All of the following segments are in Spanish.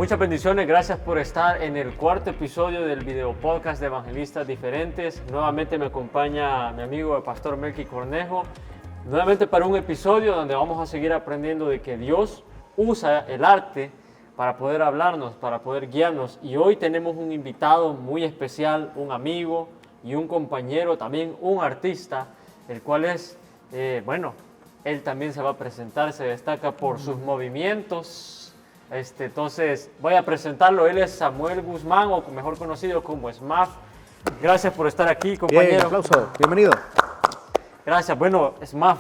Muchas bendiciones, gracias por estar en el cuarto episodio del video podcast de Evangelistas Diferentes. Nuevamente me acompaña mi amigo el pastor Melky Cornejo, nuevamente para un episodio donde vamos a seguir aprendiendo de que Dios usa el arte para poder hablarnos, para poder guiarnos. Y hoy tenemos un invitado muy especial, un amigo y un compañero, también un artista, el cual es, él también se va a presentar, se destaca por sus movimientos. Entonces voy a presentarlo, él es Samuel Guzmán, o mejor conocido como SMAF. Gracias por estar aquí, compañero. Bien, aplauso, bienvenido. Gracias. Bueno, SMAF,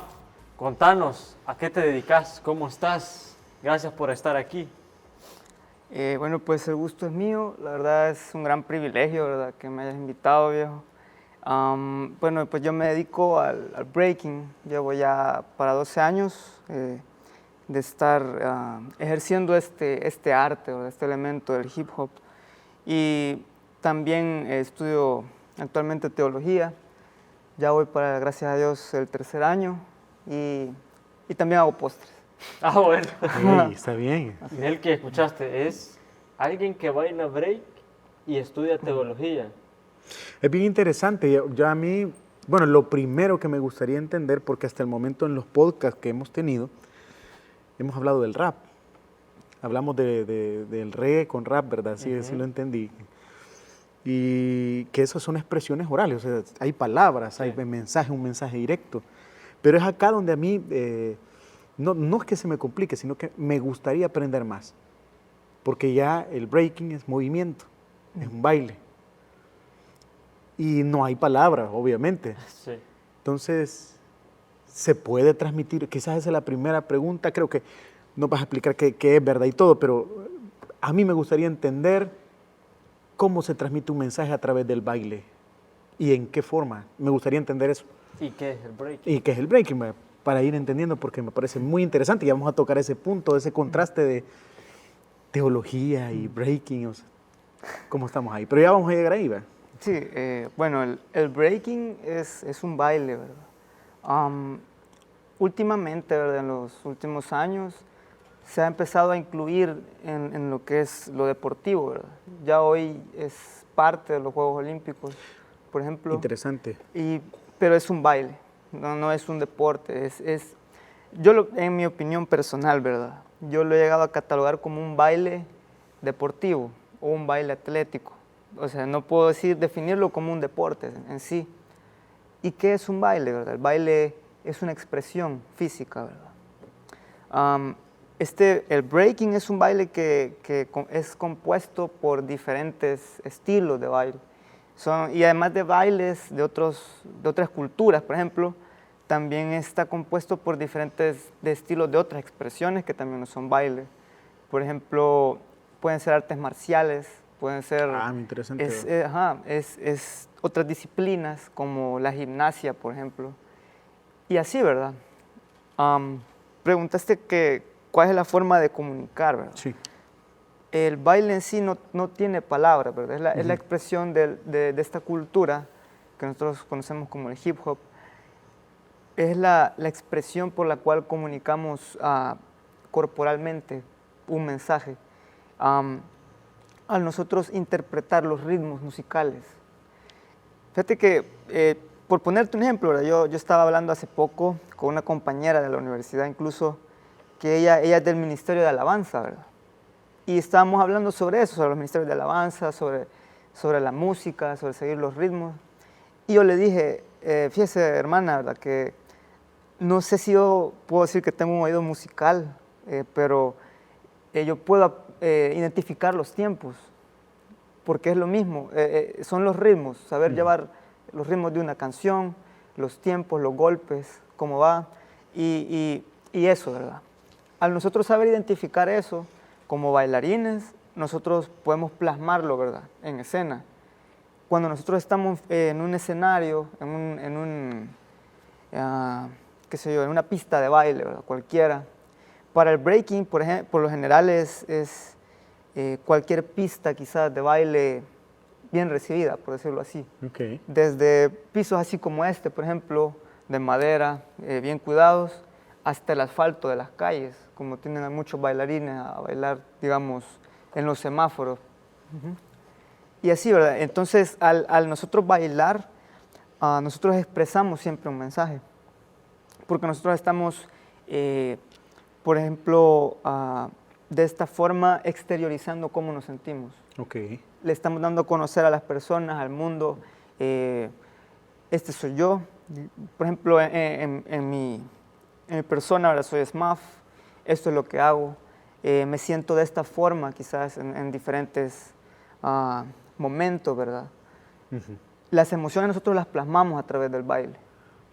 contanos, ¿a qué te dedicas? ¿Cómo estás? Gracias por estar aquí. Pues el gusto es mío, la verdad es un gran privilegio, ¿verdad?, que me hayas invitado, viejo. Pues yo me dedico al breaking, llevo ya para 12 años de estar ejerciendo este arte, ¿verdad?, este elemento del hip hop. Y también estudio actualmente teología, ya voy para, gracias a Dios, el 3er año y también hago postres. Ah, bueno. Sí, está bien. El que escuchaste es alguien que baila break y estudia teología. Es bien interesante. Yo a mí, lo primero que me gustaría entender, porque hasta el momento en los podcasts que hemos tenido, hemos hablado del rap. Hablamos del reggae con rap, ¿verdad? Sí, sí lo entendí. Y que esas son expresiones orales, o sea, hay palabras, hay mensaje, un mensaje directo. Pero es acá donde a mí, no es que se me complique, sino que me gustaría aprender más. Porque ya el breaking es movimiento, es un baile. Y no hay palabras, obviamente. Sí. Entonces, ¿se puede transmitir? Quizás esa es la primera pregunta. Creo que no vas a explicar qué es, ¿verdad? Y todo, pero a mí me gustaría entender cómo se transmite un mensaje a través del baile y en qué forma. Me gustaría entender eso. ¿Y qué es el breaking? ¿Y qué es el breaking? Para ir entendiendo, porque me parece muy interesante y vamos a tocar ese punto, ese contraste de teología y breaking, o sea, cómo estamos ahí. Pero ya vamos a llegar ahí, ¿verdad? Sí, el breaking es un baile, ¿verdad? Últimamente, ¿verdad?, en los últimos años, se ha empezado a incluir en lo que es lo deportivo, ¿verdad? Ya hoy es parte de los Juegos Olímpicos, por ejemplo. Interesante. Pero es un baile, no es un deporte. En mi opinión personal, ¿verdad?, yo lo he llegado a catalogar como un baile deportivo o un baile atlético. O sea, no puedo definirlo como un deporte en sí. ¿Y qué es un baile, verdad? El baile es una expresión física, ¿verdad? El breaking es un baile que es compuesto por diferentes estilos de baile. Y además de bailes de otras culturas, por ejemplo, también está compuesto por diferentes estilos de otras expresiones que también no son baile. Por ejemplo, pueden ser artes marciales, pueden ser interesante. Otras disciplinas como la gimnasia, por ejemplo. Y así, ¿verdad? Preguntaste cuál es la forma de comunicar, ¿verdad? Sí. El baile en sí no tiene palabras, ¿verdad? Es la expresión de esta cultura que nosotros conocemos como el hip hop. Es la expresión por la cual comunicamos corporalmente un mensaje. Al nosotros interpretar los ritmos musicales. Fíjate que, por ponerte un ejemplo, ¿verdad?, yo estaba hablando hace poco con una compañera de la universidad, incluso, que ella es del Ministerio de Alabanza, ¿verdad? Y estábamos hablando sobre eso, sobre los ministerios de alabanza, sobre la música, sobre seguir los ritmos. Y yo le dije, fíjese, hermana, ¿verdad?, que no sé si yo puedo decir que tengo un oído musical, pero yo puedo identificar los tiempos, porque es lo mismo, son los ritmos, saber llevar los ritmos de una canción, los tiempos, los golpes, cómo va, y eso, ¿verdad? Al nosotros saber identificar eso, como bailarines, nosotros podemos plasmarlo, ¿verdad?, en escena. Cuando nosotros estamos en un escenario, en una pista de baile, ¿verdad?, cualquiera. Para el breaking, por ejemplo, por lo general es cualquier pista quizás de baile bien recibida, por decirlo así. Okay. Desde pisos así como este, por ejemplo, de madera, bien cuidados, hasta el asfalto de las calles, como tienen a muchos bailarines a bailar, digamos, en los semáforos. Y así, ¿verdad? Entonces, al nosotros bailar, nosotros expresamos siempre un mensaje, porque nosotros estamos, por ejemplo, de esta forma exteriorizando cómo nos sentimos. Okay. Le estamos dando a conocer a las personas, al mundo, este soy yo. Por ejemplo, en mi persona, ahora soy SMAF, esto es lo que hago. Me siento de esta forma, quizás en diferentes momentos, ¿verdad? Las emociones nosotros las plasmamos a través del baile.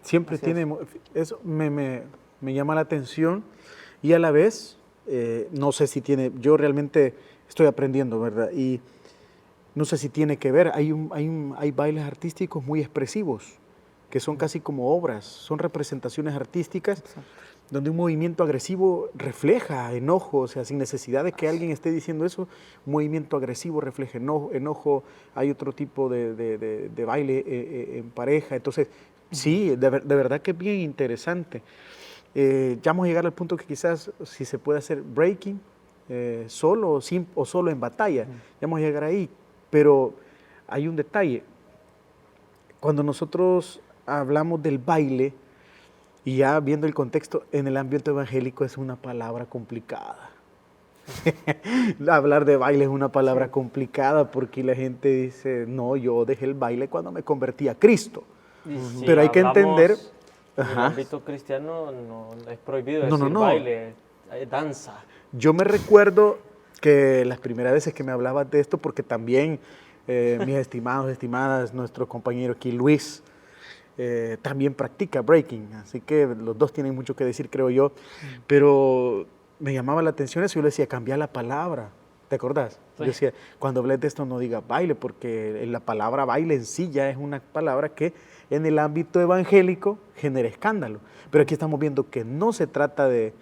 Siempre Así tiene, eso me llama la atención y a la vez, no sé si tiene, yo realmente estoy aprendiendo, ¿verdad? Y no sé si tiene que ver, hay bailes artísticos muy expresivos, que son casi como obras, son representaciones artísticas. Exacto. Donde un movimiento agresivo refleja enojo, o sea, sin necesidad de que alguien esté diciendo eso, un movimiento agresivo refleja enojo, hay otro tipo de baile en pareja, entonces, sí, de verdad que es bien interesante. Ya vamos a llegar al punto que quizás si se puede hacer breaking solo o solo en batalla, ya vamos a llegar ahí, pero hay un detalle, cuando nosotros hablamos del baile, y ya viendo el contexto, en el ámbito evangélico es una palabra complicada. Hablar de baile es una palabra complicada porque la gente dice, no, yo dejé el baile cuando me convertí a Cristo. Si pero hay que entender... En el ámbito cristiano no es prohibido decir baile, es danza. Yo me recuerdo que las primeras veces que me hablabas de esto, porque también mis estimados, estimadas, nuestro compañero aquí Luis, también practica breaking, así que los dos tienen mucho que decir, creo yo, pero me llamaba la atención eso, yo le decía, cambia la palabra, ¿te acordás? Sí. Yo decía, cuando hables de esto no digas baile, porque la palabra baile en sí ya es una palabra que en el ámbito evangélico genera escándalo, pero aquí estamos viendo que no se trata de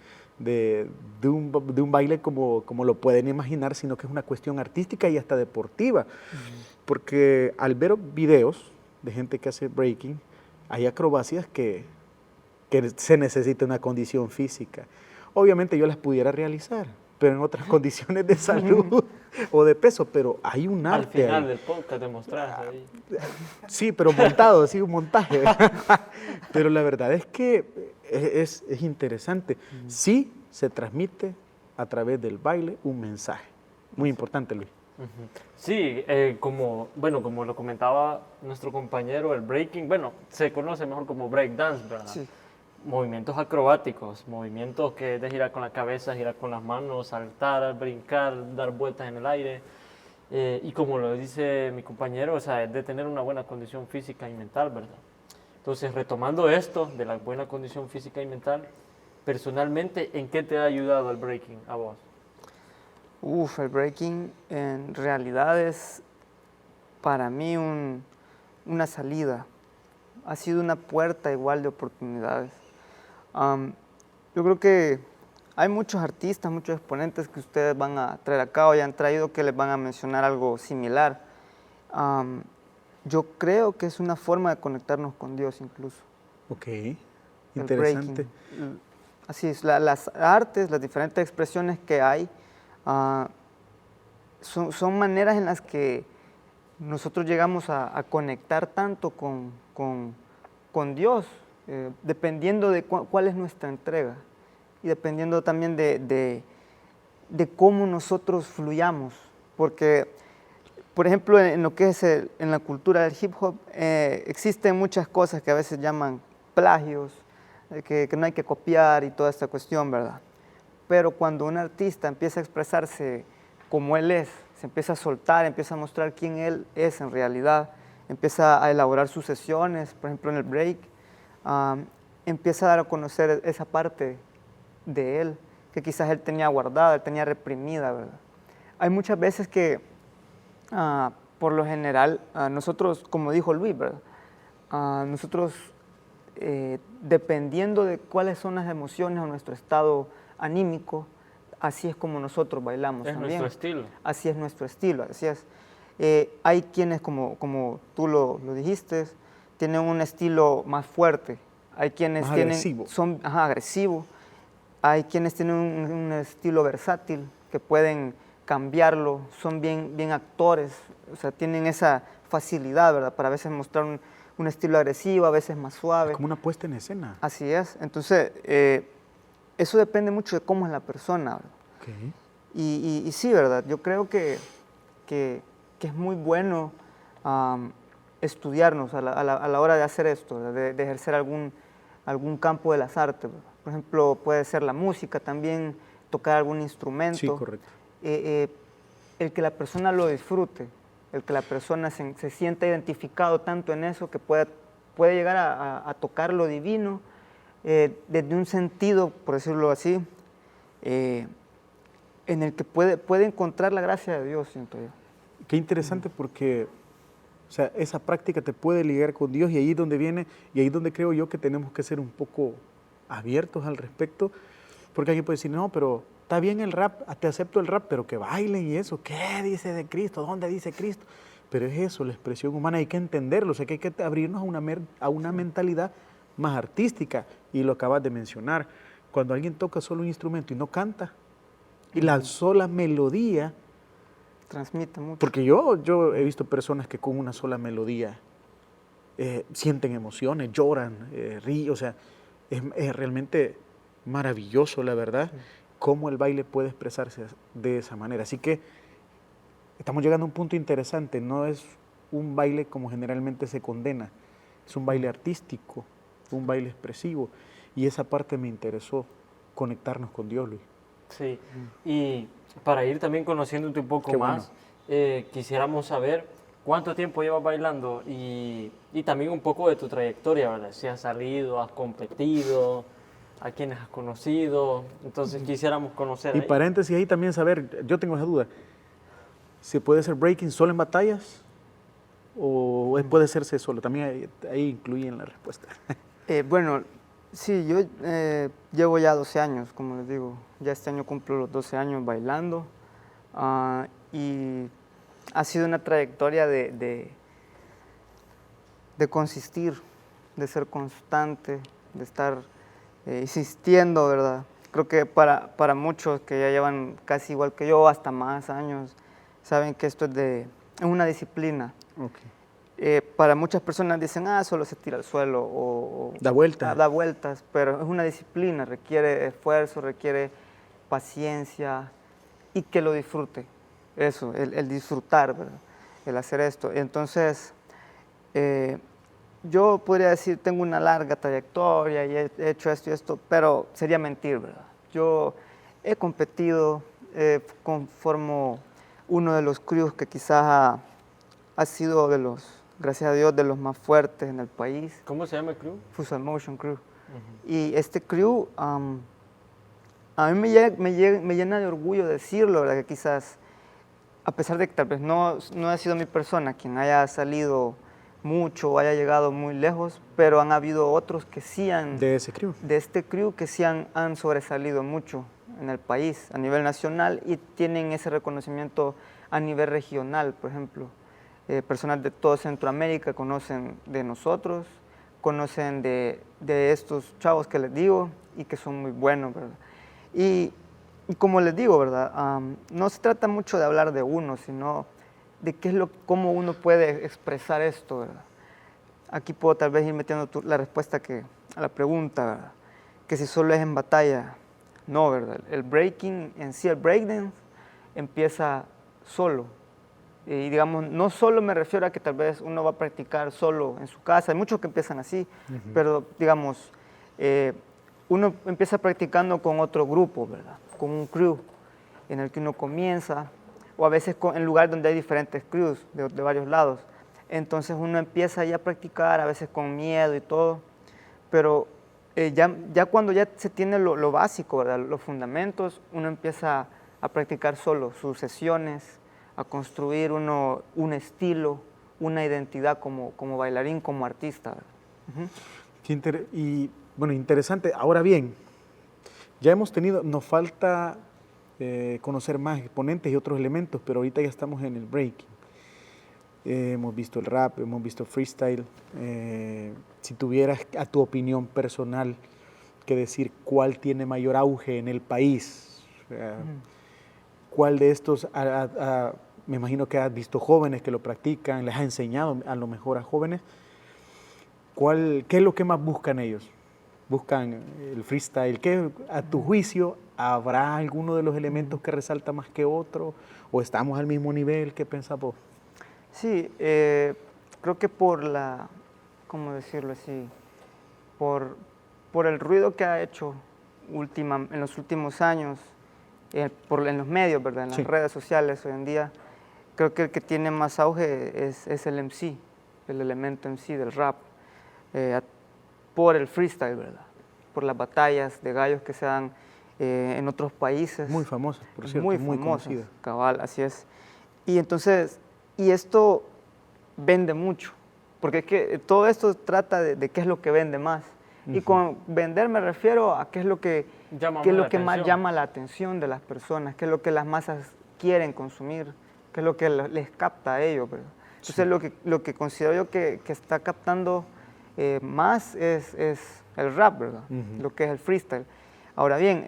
un baile como lo pueden imaginar, sino que es una cuestión artística y hasta deportiva, porque al ver videos de gente que hace breaking, hay acrobacias que se necesita una condición física. Obviamente yo las pudiera realizar, pero en otras condiciones de salud o de peso, pero hay un arte. Al final ahí. del podcast demostrás ahí. Sí, pero montado, así un montaje. Pero la verdad es que es interesante. Sí se transmite a través del baile un mensaje. Muy importante, Luis. Sí, como lo comentaba nuestro compañero, el breaking, se conoce mejor como break dance, ¿verdad? Sí. Movimientos acrobáticos, movimientos que es de girar con la cabeza, girar con las manos, saltar, brincar, dar vueltas en el aire. Y como lo dice mi compañero, o sea, es de tener una buena condición física y mental, ¿verdad? Entonces, retomando esto de la buena condición física y mental, personalmente, ¿en qué te ha ayudado el breaking a vos? El breaking en realidad es para mí una salida. Ha sido una puerta igual de oportunidades. Yo creo que hay muchos artistas, muchos exponentes que ustedes van a traer acá o ya han traído que les van a mencionar algo similar. Yo creo que es una forma de conectarnos con Dios incluso. Ok, interesante. Así es, las artes, las diferentes expresiones que hay, son maneras en las que nosotros llegamos a conectar tanto con Dios, dependiendo de cuál es nuestra entrega y dependiendo también de cómo nosotros fluyamos. Porque, por ejemplo, en lo que es en la cultura del hip hop, existen muchas cosas que a veces llaman plagios, que no hay que copiar y toda esta cuestión, ¿verdad? Pero cuando un artista empieza a expresarse como él es, se empieza a soltar, empieza a mostrar quién él es en realidad, empieza a elaborar sus sesiones, por ejemplo en el break, empieza a dar a conocer esa parte de él, que quizás él tenía guardada, él tenía reprimida, ¿verdad? Hay muchas veces que, por lo general, nosotros, como dijo Luis, ¿verdad? Nosotros, dependiendo de cuáles son las emociones o nuestro estado anímico, así es como nosotros bailamos también. Es nuestro estilo. Así es nuestro estilo, así es. Hay quienes, como tú lo dijiste, tienen un estilo más fuerte. Hay quienes son agresivos. Hay quienes tienen un estilo versátil, que pueden cambiarlo, son bien actores, o sea, tienen esa facilidad, ¿verdad? Para a veces mostrar un estilo agresivo, a veces más suave. Es como una puesta en escena. Así es. Entonces, eso depende mucho de cómo es la persona, ¿verdad? Okay. Y sí, ¿verdad? Yo creo que es muy bueno estudiarnos a la hora de hacer esto, ¿verdad? De ejercer algún campo de las artes, ¿verdad? Por ejemplo, puede ser la música también, tocar algún instrumento. Sí, correcto. El que la persona lo disfrute, el que la persona se sienta identificado tanto en eso que puede llegar a tocar lo divino desde un sentido, por decirlo así, en el que puede encontrar la gracia de Dios, siento yo. Qué interesante porque, o sea, esa práctica te puede ligar con Dios y ahí es donde viene, y ahí es donde creo yo que tenemos que ser un poco abiertos al respecto, porque alguien puede decir, no, pero está bien el rap, te acepto el rap, pero que bailen y eso, ¿qué dice de Cristo? ¿Dónde dice Cristo? Pero es eso, la expresión humana, hay que entenderlo, o sea, que hay que abrirnos a una mentalidad más artística, y lo acabas de mencionar, cuando alguien toca solo un instrumento y no canta, y la sola melodía transmite mucho. Porque yo he visto personas que con una sola melodía sienten emociones, lloran, ríen, o sea, es realmente maravilloso, la verdad, cómo el baile puede expresarse de esa manera. Así que estamos llegando a un punto interesante, no es un baile como generalmente se condena, es un baile artístico, un baile expresivo, y esa parte me interesó, conectarnos con Dios, Luis. Sí, y para ir también conociéndote un poco Qué más, quisiéramos saber cuánto tiempo llevas bailando y también un poco de tu trayectoria, ¿verdad? Si has salido, has competido, a quiénes has conocido, entonces quisiéramos conocer. Y paréntesis ahí también saber, yo tengo esa duda, ¿se puede hacer breaking solo en batallas o puede hacerse solo? También ahí incluyen la respuesta. Bueno, sí, yo llevo ya 12 años, como les digo, ya este año cumplo los 12 años bailando y ha sido una trayectoria de consistir, de ser constante, de estar insistiendo, ¿verdad? Creo que para muchos que ya llevan casi igual que yo, hasta más años, saben que esto es una disciplina. Okay. Para muchas personas dicen, solo se tira al suelo o da vueltas. Da vueltas, pero es una disciplina, requiere esfuerzo, requiere paciencia y que lo disfrute. Eso, el disfrutar, ¿verdad? El hacer esto. Entonces, yo podría decir, tengo una larga trayectoria y he hecho esto y esto, pero sería mentir, ¿verdad? Yo he competido, conformo uno de los crews que quizás ha sido gracias a Dios, de los más fuertes en el país. ¿Cómo se llama el crew? Full Motion Crew. Y este crew, a mí me llena de orgullo decirlo, ¿verdad? Que quizás, a pesar de que tal vez no ha sido mi persona quien haya salido mucho o haya llegado muy lejos, pero han habido otros que sí ¿De ese crew? De este crew que sí han sobresalido mucho en el país, a nivel nacional, y tienen ese reconocimiento a nivel regional, por ejemplo. Personas de toda Centroamérica conocen de nosotros, conocen de estos chavos que les digo y que son muy buenos, ¿verdad? Y como les digo, ¿verdad? No se trata mucho de hablar de uno, sino de cómo uno puede expresar esto, ¿verdad? Aquí puedo tal vez ir metiendo la respuesta a la pregunta, ¿verdad? Que si solo es en batalla, no, ¿verdad? El breaking en sí, el breakdance, empieza solo. Y digamos, no solo me refiero a que tal vez uno va a practicar solo en su casa, hay muchos que empiezan así, pero digamos, uno empieza practicando con otro grupo, ¿verdad? Con un crew en el que uno comienza, o a veces en lugares donde hay diferentes crews de varios lados. Entonces uno empieza ya a practicar, a veces con miedo y todo, pero ya cuando ya se tiene lo básico, ¿verdad? Los fundamentos, uno empieza a practicar solo sus sesiones, a construir un estilo, una identidad como bailarín, como artista. Y bueno, interesante. Ahora bien, ya nos falta conocer más exponentes y otros elementos, pero ahorita ya estamos en el breaking. Hemos visto el rap, hemos visto freestyle. Si tuvieras a tu opinión personal que decir cuál tiene mayor auge en el país, ¿Cuál de estos, me imagino que has visto jóvenes que lo practican, les has enseñado a lo mejor a jóvenes, ¿qué es lo que más buscan ellos? ¿Buscan el freestyle? ¿Qué, a tu juicio, habrá alguno de los elementos que resalta más que otro? ¿O estamos al mismo nivel? ¿Qué pensás vos? Sí, creo que por la, ¿cómo decirlo así? Por el ruido que ha hecho en los últimos años, en los medios, ¿verdad? En las redes sociales hoy en día, creo que el que tiene más auge es el MC, el elemento MC del rap, por el freestyle, ¿verdad? Por las batallas de gallos que se dan en otros países. Muy famosas, por cierto, muy famosas, conocidas. Cabal, así es. Y entonces, esto vende mucho, porque es que todo esto trata de qué es lo que vende más. Y con vender me refiero a qué es lo que, más llama la atención de las personas, qué es lo que las masas quieren consumir, qué es lo que les capta a ellos, ¿verdad? Entonces lo que considero yo que está captando más es el rap, ¿verdad? Lo que es el freestyle. Ahora bien,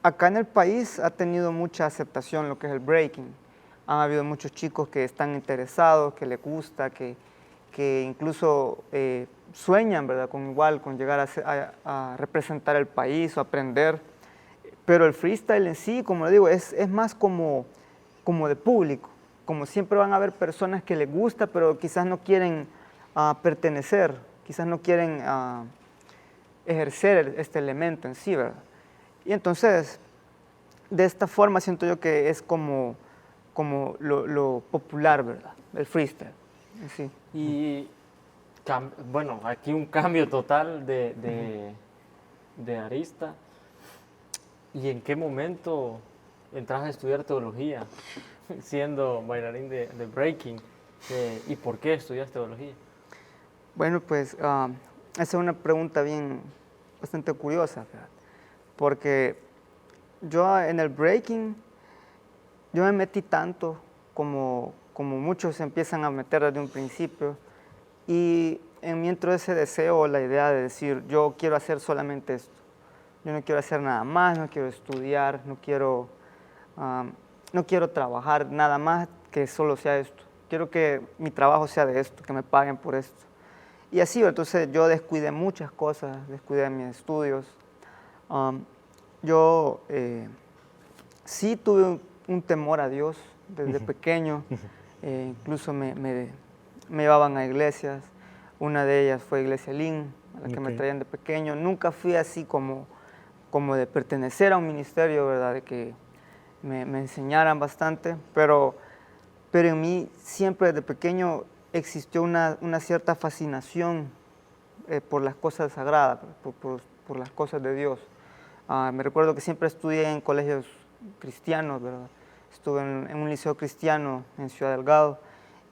acá en el país ha tenido mucha aceptación lo que es el breaking. Han habido muchos chicos que están interesados, que les gusta, que incluso sueñan, ¿verdad? Con llegar a representar el país o aprender. Pero el freestyle en sí, como le digo, es más como de público. Como siempre van a haber personas que les gusta, pero quizás no quieren pertenecer, quizás no quieren ejercer este elemento en sí, ¿verdad? Y entonces, de esta forma siento yo que es como lo popular, ¿verdad? El freestyle. Sí. Y bueno, aquí un cambio total de arista. ¿Y en qué momento entras a estudiar teología, siendo bailarín de breaking? ¿Y por qué estudias teología? Bueno, pues esa es una pregunta bastante curiosa, ¿verdad? Porque yo en el breaking, yo me metí tanto como muchos se empiezan a meter desde un principio, y en mí entró ese deseo, la idea de decir, yo quiero hacer solamente esto, yo no quiero hacer nada más, no quiero estudiar, no quiero trabajar nada más que solo sea esto, quiero que mi trabajo sea de esto, que me paguen por esto. Y así, entonces yo descuidé muchas cosas, descuidé mis estudios. Yo sí tuve un temor a Dios desde pequeño, incluso me llevaban a iglesias, una de ellas fue Iglesia Lin, a la que me traían de pequeño. Nunca fui así como de pertenecer a un ministerio, ¿verdad? De que me enseñaran bastante, pero en mí siempre desde pequeño existió una cierta fascinación por las cosas sagradas, por las cosas de Dios. Me recuerdo que siempre estudié en colegios cristianos, ¿verdad? Estuve en un liceo cristiano en Ciudad Delgado,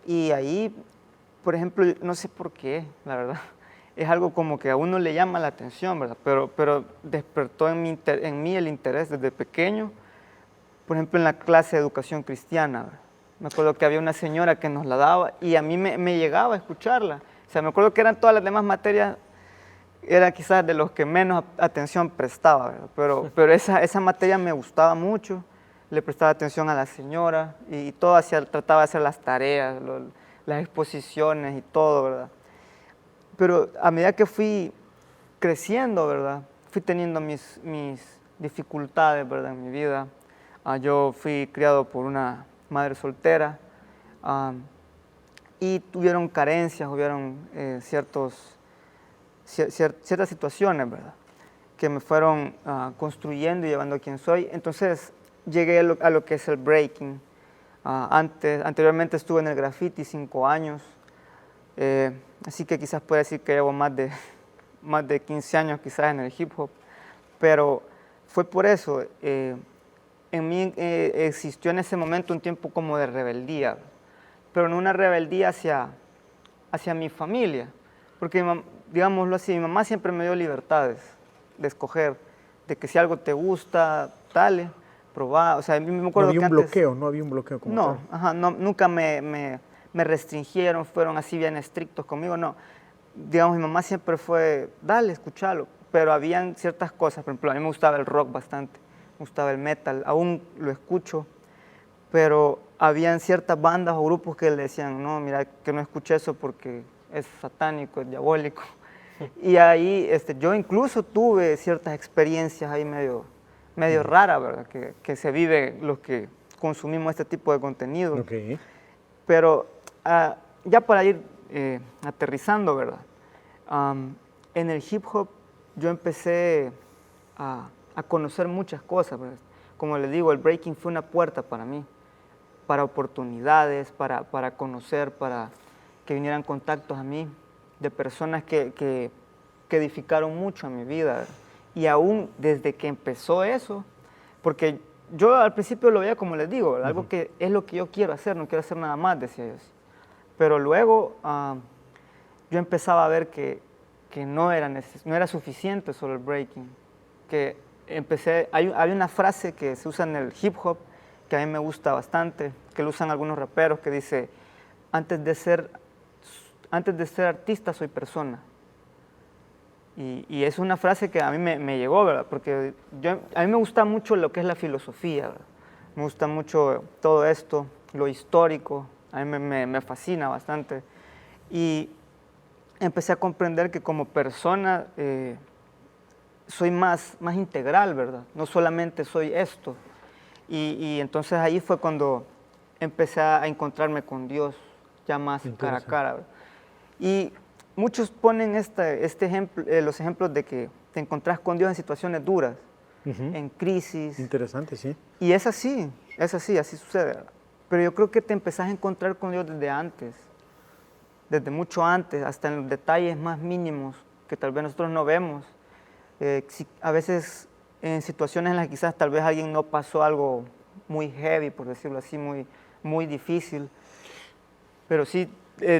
y ahí, por ejemplo, no sé por qué, la verdad, es algo como que a uno le llama la atención, ¿verdad? Pero despertó en mí el interés desde pequeño, por ejemplo, en la clase de educación cristiana, ¿verdad? Me acuerdo que había una señora que nos la daba y a mí me llegaba a escucharla. O sea, me acuerdo que eran todas las demás materias, era quizás de los que menos atención prestaba, ¿verdad? Pero esa materia me gustaba mucho, le prestaba atención a la señora y todo trataba de hacer las tareas, las exposiciones y todo, ¿verdad? Pero a medida que fui creciendo, ¿verdad? Fui teniendo mis dificultades, ¿verdad? En mi vida. Yo fui criado por una madre soltera, y tuvieron carencias, hubieron ciertas situaciones, ¿verdad? Que me fueron construyendo y llevando a quien soy. Entonces llegué a lo que es el breaking. Anteriormente estuve en el graffiti 5 años, así que quizás pueda decir que llevo más de 15 años quizás en el hip hop, pero fue por eso. En mí existió en ese momento un tiempo como de rebeldía, pero no una rebeldía hacia mi familia, porque digámoslo así, mi mamá siempre me dio libertades de escoger, de que si algo te gusta, dale, probá. O sea, me acuerdo que no había un bloqueo como tal. Ajá, no, nunca me restringieron, fueron así bien estrictos conmigo, no. Digamos, mi mamá siempre fue, dale, escúchalo, pero habían ciertas cosas, por ejemplo, a mí me gustaba el rock bastante, me gustaba el metal, aún lo escucho, pero habían ciertas bandas o grupos que le decían, no, mira, que no escuche eso porque es satánico, es diabólico. Y ahí yo incluso tuve ciertas experiencias ahí medio raras, ¿verdad? Que se vive los que consumimos este tipo de contenido. Ok. Pero ya para ir aterrizando, ¿verdad? En el hip hop yo empecé a conocer muchas cosas, ¿verdad? Como les digo, el breaking fue una puerta para mí, para oportunidades, para conocer, para que vinieran contactos a mí de personas que edificaron mucho en mi vida. Y aún desde que empezó eso, porque yo al principio lo veía como les digo, algo que es lo que yo quiero hacer, no quiero hacer nada más, decía yo. Pero luego yo empezaba a ver que no era suficiente solo el breaking, que hay una frase que se usa en el hip hop, que a mí me gusta bastante, que lo usan algunos raperos, que dice, antes de ser artista soy persona. Y es una frase que a mí me llegó, ¿verdad? Porque a mí me gusta mucho lo que es la filosofía, ¿verdad? Me gusta mucho todo esto, lo histórico, a mí me fascina bastante. Y empecé a comprender que como persona soy más integral, ¿verdad? No solamente soy esto. Y entonces ahí fue cuando empecé a encontrarme con Dios ya más cara a cara, ¿verdad? Y muchos ponen los ejemplos de que te encontrás con Dios en situaciones duras, en crisis. Interesante, sí. Y es así así sucede, ¿verdad? Pero yo creo que te empezás a encontrar con Dios desde antes, desde mucho antes, hasta en los detalles más mínimos que tal vez nosotros no vemos. A veces en situaciones en las que quizás tal vez alguien no pasó algo muy heavy, por decirlo así, muy difícil, pero sí,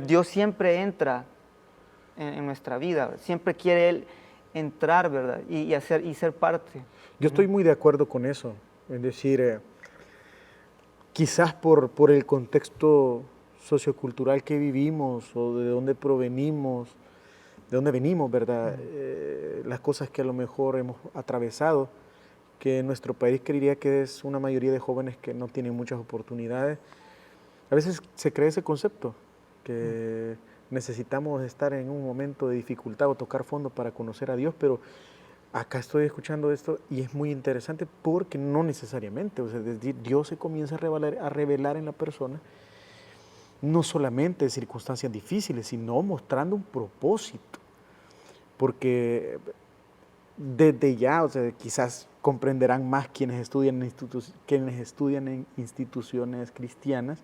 Dios siempre entra en nuestra vida, siempre quiere Él entrar, ¿verdad? Y ser parte. Yo estoy muy de acuerdo con eso, es decir, quizás por el contexto sociocultural que vivimos o de dónde provenimos, de dónde venimos, ¿verdad? Las cosas que a lo mejor hemos atravesado, que en nuestro país creería que es una mayoría de jóvenes que no tienen muchas oportunidades. A veces se cree ese concepto, que necesitamos estar en un momento de dificultad o tocar fondo para conocer a Dios, pero acá estoy escuchando esto y es muy interesante porque no necesariamente, o sea, Dios se comienza a revelar en la persona, no solamente en circunstancias difíciles, sino mostrando un propósito, porque desde ya, o sea, quizás comprenderán más quienes estudian en instituciones cristianas.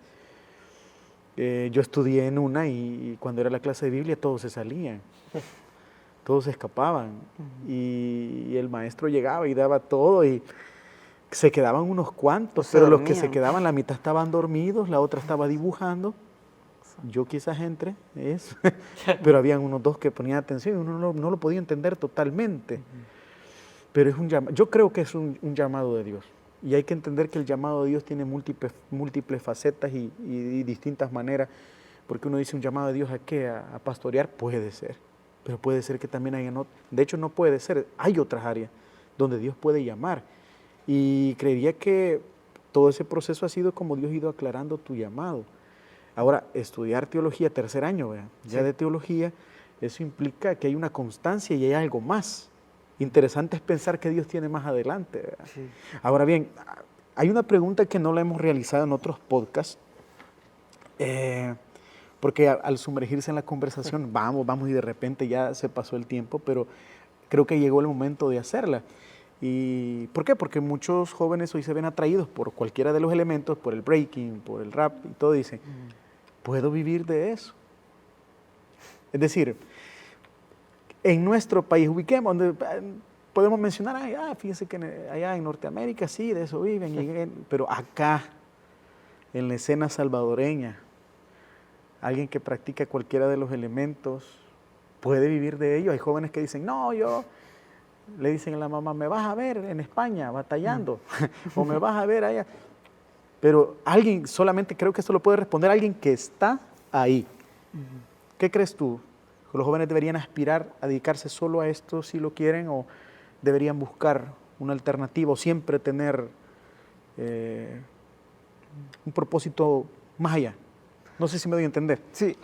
Yo estudié en una y cuando era la clase de Biblia todos se salían, todos se escapaban y el maestro llegaba y daba todo y se quedaban unos cuantos, pero los que se quedaban, la mitad estaban dormidos, la otra estaba dibujando. Yo quizás entre eso, pero habían unos dos que ponían atención y uno no lo podía entender totalmente. Pero es yo creo que es un llamado de Dios. Y hay que entender que el llamado de Dios tiene múltiples facetas y distintas maneras. Porque uno dice un llamado de Dios ¿a qué? ¿A pastorear? Puede ser. Pero puede ser que también haya, de hecho no puede ser, hay otras áreas donde Dios puede llamar. Y creería que todo ese proceso ha sido como Dios ha ido aclarando tu llamado. Ahora, estudiar teología, tercer año, ¿verdad? Ya sí. De teología, eso implica que hay una constancia y hay algo más. Interesante es pensar que Dios tiene más adelante, ¿verdad? Sí. Ahora bien, hay una pregunta que no la hemos realizado en otros podcasts, porque al sumergirse en la conversación, vamos y de repente ya se pasó el tiempo, pero creo que llegó el momento de hacerla. ¿Y por qué? Porque muchos jóvenes hoy se ven atraídos por cualquiera de los elementos, por el breaking, por el rap y todo, dicen, ¿puedo vivir de eso? Es decir, en nuestro país, ubiquemos, donde podemos mencionar, fíjense que allá en Norteamérica sí, de eso viven, pero acá, en la escena salvadoreña, alguien que practica cualquiera de los elementos, ¿puede vivir de ello? Hay jóvenes que dicen, no, le dicen a la mamá, me vas a ver en España batallando, o me vas a ver allá. Pero alguien, solamente creo que esto lo puede responder alguien que está ahí. ¿Qué crees tú? ¿Los jóvenes deberían aspirar a dedicarse solo a esto si lo quieren o deberían buscar una alternativa o siempre tener un propósito más allá. No sé si me doy a entender. Sí,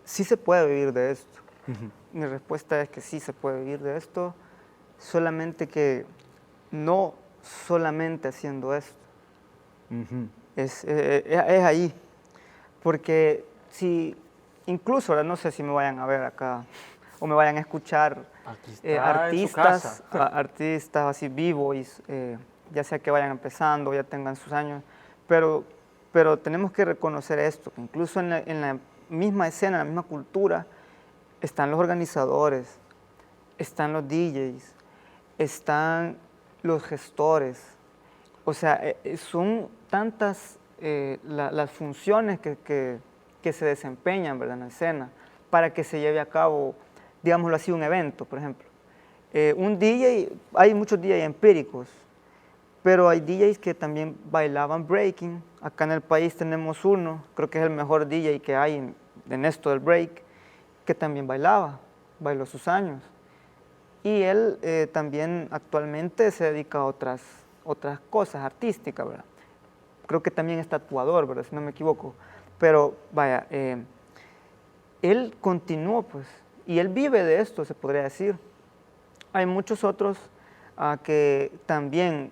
sí se puede vivir de esto. Ujú. Mi respuesta es que sí se puede vivir de esto, solamente que no solamente haciendo esto. Ujú. Es ahí, porque si, incluso, ahora no sé si me vayan a ver acá o me vayan a escuchar Aquí está en su artistas, casa. artistas así vivos, ya sea que vayan empezando, ya tengan sus años, pero tenemos que reconocer esto, que incluso en la misma escena, en la misma cultura, están los organizadores, están los DJs, están los gestores. O sea, son tantas las funciones que se desempeñan, ¿verdad?, en la escena para que se lleve a cabo, digámoslo así, un evento, por ejemplo. Un DJ, hay muchos DJs empíricos, pero hay DJs que también bailaban breaking. Acá en el país tenemos uno, creo que es el mejor DJ que hay en esto del break, que también bailó sus años. Y él también actualmente se dedica a otras cosas artísticas, ¿verdad? Creo que también es tatuador, ¿verdad?, si no me equivoco. Pero vaya, él continuó, pues, y él vive de esto, se podría decir. Hay muchos otros que también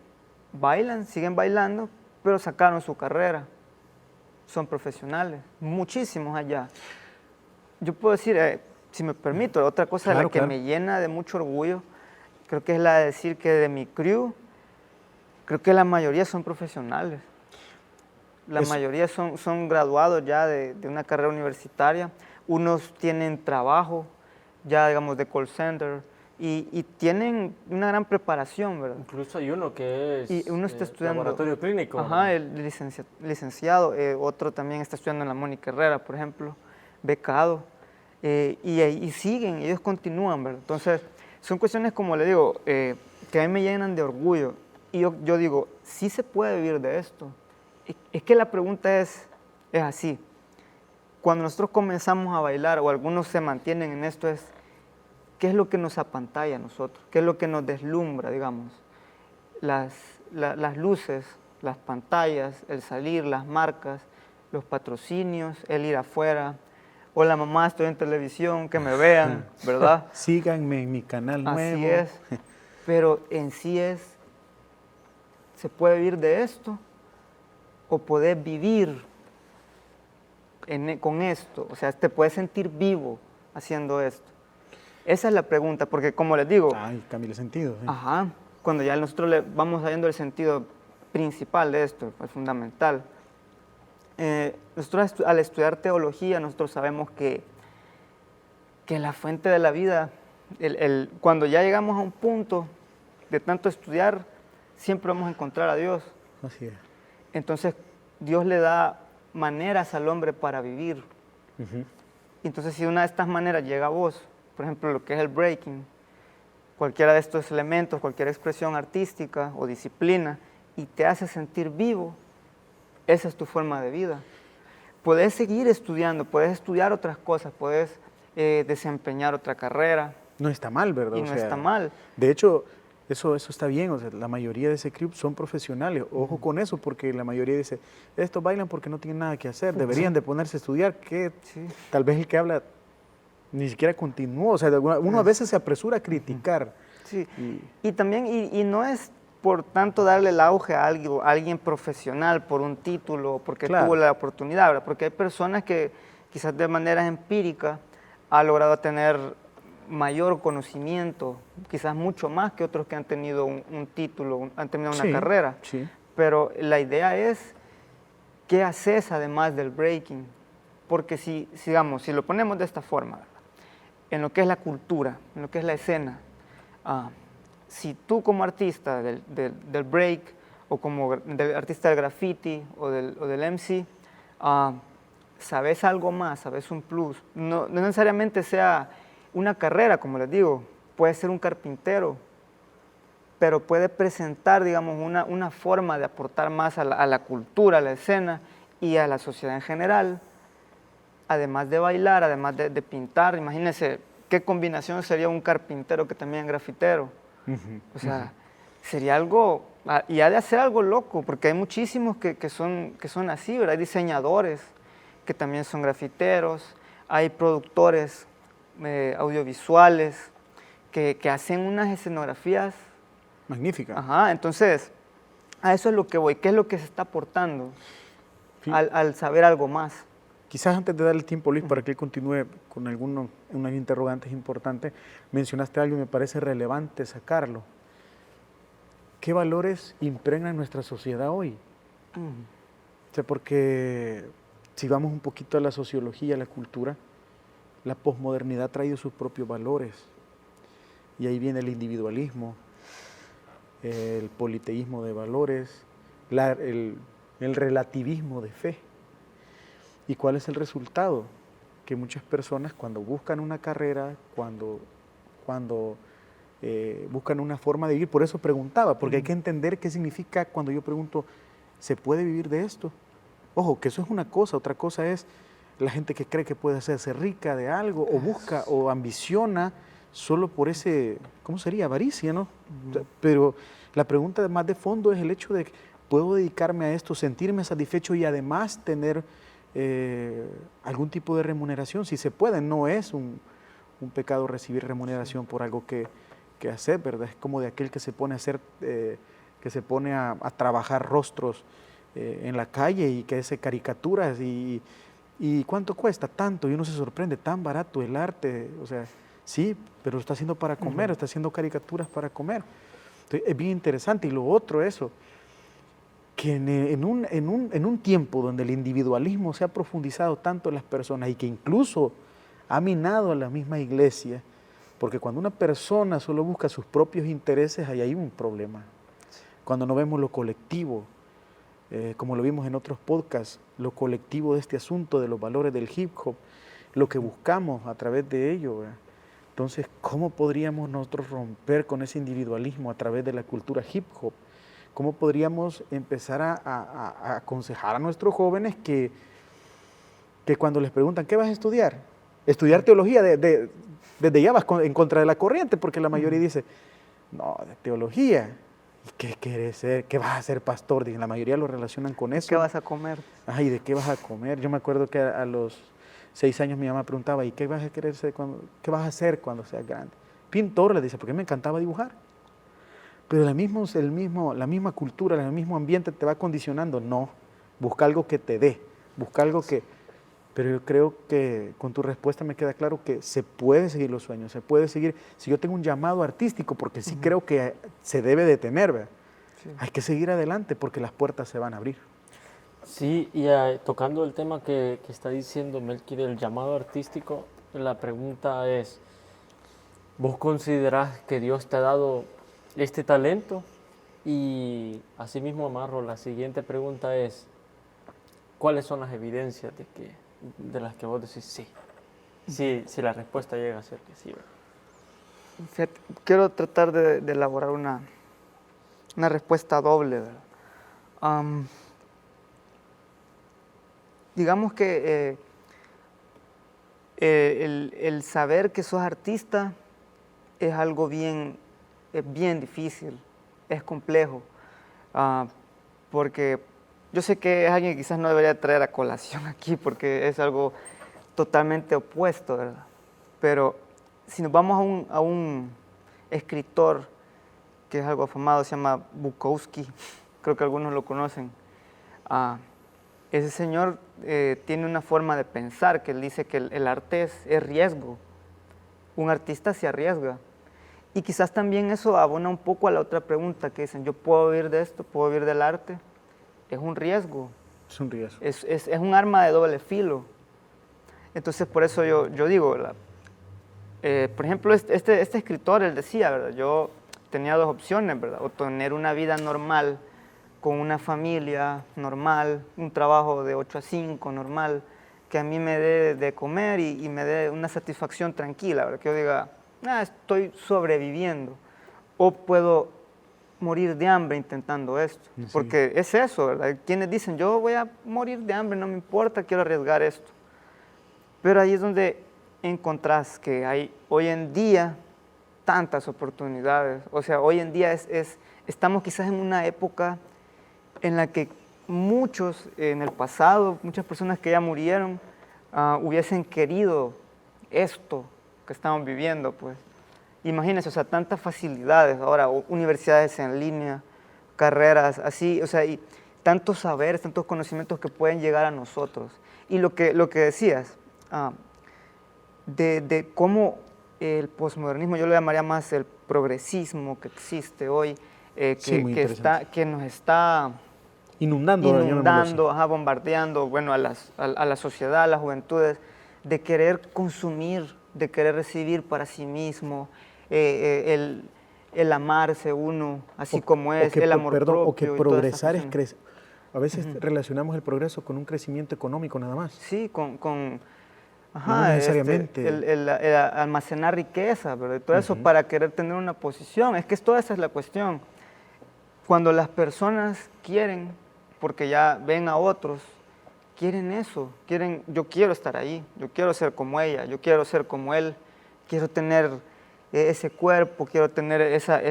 bailan, siguen bailando, pero sacaron su carrera. Son profesionales, muchísimos allá. Yo puedo decir, si me permito, otra cosa de Claro, la que claro. me llena de mucho orgullo, creo que es la de decir que de mi crew, creo que la mayoría son profesionales. La Eso. mayoría son graduados ya de una carrera universitaria. Unos tienen trabajo ya, digamos, de call center y tienen una gran preparación, ¿verdad? Incluso hay uno que es Y uno está estudiando. laboratorio clínico. Ajá, ¿verdad? el licenciado. Otro también está estudiando en la Mónica Herrera, por ejemplo, becado. Y siguen, ellos continúan, ¿verdad? Entonces, son cuestiones, como le digo, que a mí me llenan de orgullo. Y yo digo, sí se puede vivir de esto. Es que la pregunta es así. Cuando nosotros comenzamos a bailar, o algunos se mantienen en esto, ¿qué es lo que nos apantalla a nosotros? ¿Qué es lo que nos deslumbra, digamos? Las luces, las pantallas, el salir, las marcas, los patrocinios, el ir afuera. Hola mamá, estoy en televisión, que me vean, ¿verdad? Síganme en mi canal nuevo. Así es. Pero en sí ¿se puede vivir de esto? ¿O poder vivir con esto? O sea, ¿te puedes sentir vivo haciendo esto? Esa es la pregunta, porque como les digo, Ay, cambia el sentido. Sí. ajá, cuando ya nosotros le vamos sabiendo el sentido principal de esto, es fundamental. Nosotros al estudiar teología, nosotros sabemos que la fuente de la vida, cuando ya llegamos a un punto de tanto estudiar, siempre vamos a encontrar a Dios. Así es. Entonces, Dios le da maneras al hombre para vivir. Ujú. Entonces, si una de estas maneras llega a vos, por ejemplo, lo que es el breaking, cualquiera de estos elementos, cualquier expresión artística o disciplina, y te hace sentir vivo, esa es tu forma de vida. Puedes seguir estudiando, puedes estudiar otras cosas, puedes desempeñar otra carrera. No está mal, ¿verdad? Y O no sea, está mal. De hecho, eso está bien. O sea, la mayoría de ese crew son profesionales. Ojo con eso, porque la mayoría dice, estos bailan porque no tienen nada que hacer. Deberían de ponerse a estudiar. Que Sí. tal vez el que habla ni siquiera continuó. O sea, uno a veces se apresura a criticar. Sí. Y- Y también, y no es por tanto darle el auge a alguien profesional por un título, porque Claro. tuvo la oportunidad, ¿verdad? Porque hay personas que quizás de manera empírica han logrado tener mayor conocimiento, quizás mucho más que otros que han tenido un título, han tenido una Sí, carrera. sí. Pero la idea es, ¿qué haces además del breaking? Porque si lo ponemos de esta forma, ¿verdad?, en lo que es la cultura, en lo que es la escena, si tú como artista del break o como artista del graffiti o del MC, sabes algo más, sabes un plus, no necesariamente sea una carrera, como les digo, puede ser un carpintero, pero puede presentar, digamos, una forma de aportar más a la cultura, a la escena y a la sociedad en general, además de bailar, además de pintar. Imagínense qué combinación sería un carpintero que también es grafitero. Ujú, O sea, sería algo, y ha de hacer algo loco, porque hay muchísimos que son así, ¿verdad? Hay diseñadores que también son grafiteros, hay productores audiovisuales que hacen unas escenografías Magnífica. Ajá, entonces, a eso es lo que voy. ¿Qué es lo que se está aportando Sí. al saber algo más? Quizás antes de darle el tiempo, Luis, para que él continúe con unas interrogantes importantes, mencionaste algo y me parece relevante sacarlo. ¿Qué valores impregnan nuestra sociedad hoy? O sea, porque si vamos un poquito a la sociología, a la cultura, la posmodernidad ha traído sus propios valores. Y ahí viene el individualismo, el politeísmo de valores, el relativismo de fe. ¿Y cuál es el resultado? Que muchas personas cuando buscan una carrera, cuando buscan una forma de vivir, por eso preguntaba, porque hay que entender qué significa cuando yo pregunto, ¿se puede vivir de esto? Ojo, que eso es una cosa, otra cosa es la gente que cree que puede hacerse rica de algo, o busca o ambiciona solo por ese, ¿cómo sería? Avaricia, ¿no? Pero la pregunta más de fondo es el hecho de que puedo dedicarme a esto, sentirme satisfecho y además tener algún tipo de remuneración, si se puede. No es un pecado recibir remuneración por algo que hacer, ¿verdad? Es como de aquel que se pone a hacer, que se pone a trabajar rostros en la calle y que hace caricaturas y ¿cuánto cuesta? Tanto, y uno se sorprende, tan barato el arte, o sea, sí, pero lo está haciendo para comer, está haciendo caricaturas para comer. Entonces, es bien interesante. Y lo otro, eso, que en un tiempo donde el individualismo se ha profundizado tanto en las personas y que incluso ha minado a la misma iglesia, porque cuando una persona solo busca sus propios intereses, ahí hay un problema. Cuando no vemos lo colectivo, como lo vimos en otros podcasts, lo colectivo de este asunto, de los valores del hip hop, lo que buscamos a través de ello, ¿verdad? Entonces, ¿cómo podríamos nosotros romper con ese individualismo a través de la cultura hip hop? ¿Cómo podríamos empezar a aconsejar a nuestros jóvenes que cuando les preguntan, ¿qué vas a estudiar? Estudiar teología, desde ya vas en contra de la corriente, porque la mayoría dice, no, de teología. ¿Y qué quieres ser? ¿Qué vas a ser, pastor? Dicen, la mayoría lo relacionan con eso. ¿Qué vas a comer? Ay, ¿de qué vas a comer? Yo me acuerdo que a los 6 años mi mamá preguntaba, ¿y qué vas a querer ser qué vas a hacer cuando seas grande? Pintor, le dice, porque me encantaba dibujar. Pero la misma cultura, el mismo ambiente te va condicionando. No, busca algo que te dé, busca algo que... Pero yo creo que con tu respuesta me queda claro que se puede seguir los sueños, se puede seguir. Si yo tengo un llamado artístico, porque sí creo que se debe de tener, ¿verdad? Sí. Hay que seguir adelante porque las puertas se van a abrir. Sí, y tocando el tema que está diciendo Melqui del llamado artístico, la pregunta es, ¿vos considerás que Dios te ha dado este talento? Y asimismo amarro, la siguiente pregunta es, ¿cuáles son las evidencias de las que vos decís sí? Si la respuesta llega a ser que sí. Fíjate, quiero tratar de elaborar una respuesta doble, ¿verdad? Digamos que el saber que sos artista es algo bien difícil, es complejo, porque yo sé que es alguien que quizás no debería traer a colación aquí porque es algo totalmente opuesto, ¿verdad? Pero si nos vamos a un escritor que es algo afamado, se llama Bukowski, creo que algunos lo conocen. Ese señor tiene una forma de pensar que él dice que el arte es riesgo. Un artista se arriesga. Y quizás también eso abona un poco a la otra pregunta que dicen, ¿yo puedo vivir de esto? ¿Puedo vivir del arte? Es un riesgo. Es un riesgo. Es un arma de doble filo. Entonces, por eso yo digo, ¿verdad? Por ejemplo, este escritor, él decía, ¿verdad? Yo tenía dos opciones, ¿verdad? O tener una vida normal, con una familia normal, un trabajo de 8 a 5 normal, que a mí me dé de comer y me dé una satisfacción tranquila, ¿verdad? Que yo diga, estoy sobreviviendo. O puedo morir de hambre intentando esto. Sí. Porque es eso, ¿verdad? Quienes dicen, yo voy a morir de hambre, no me importa, quiero arriesgar esto. Pero ahí es donde encontrás que hay hoy en día tantas oportunidades. O sea, hoy en día estamos quizás en una época en la que muchos en el pasado, muchas personas que ya murieron, hubiesen querido esto que estamos viviendo, pues. Imagínense, o sea, tantas facilidades ahora, universidades en línea, carreras así, o sea, y tantos saberes, tantos conocimientos que pueden llegar a nosotros. Y lo que decías, de cómo el posmodernismo, yo lo llamaría más el progresismo que existe hoy, que nos está inundando, bombardeando, bueno, a la sociedad, a las juventudes, de querer consumir, de querer recibir para sí mismo, el amarse uno, así como es, el amor propio. O que progresar es crecer. A veces relacionamos el progreso con un crecimiento económico nada más. Sí, no necesariamente. El almacenar riqueza, ¿verdad? Todo eso para querer tener una posición. Es que toda esa es la cuestión. Cuando las personas quieren, porque ya ven a otros, quieren eso, yo quiero estar ahí, yo quiero ser como ella, yo quiero ser como él, quiero tener ese cuerpo, quiero tener esa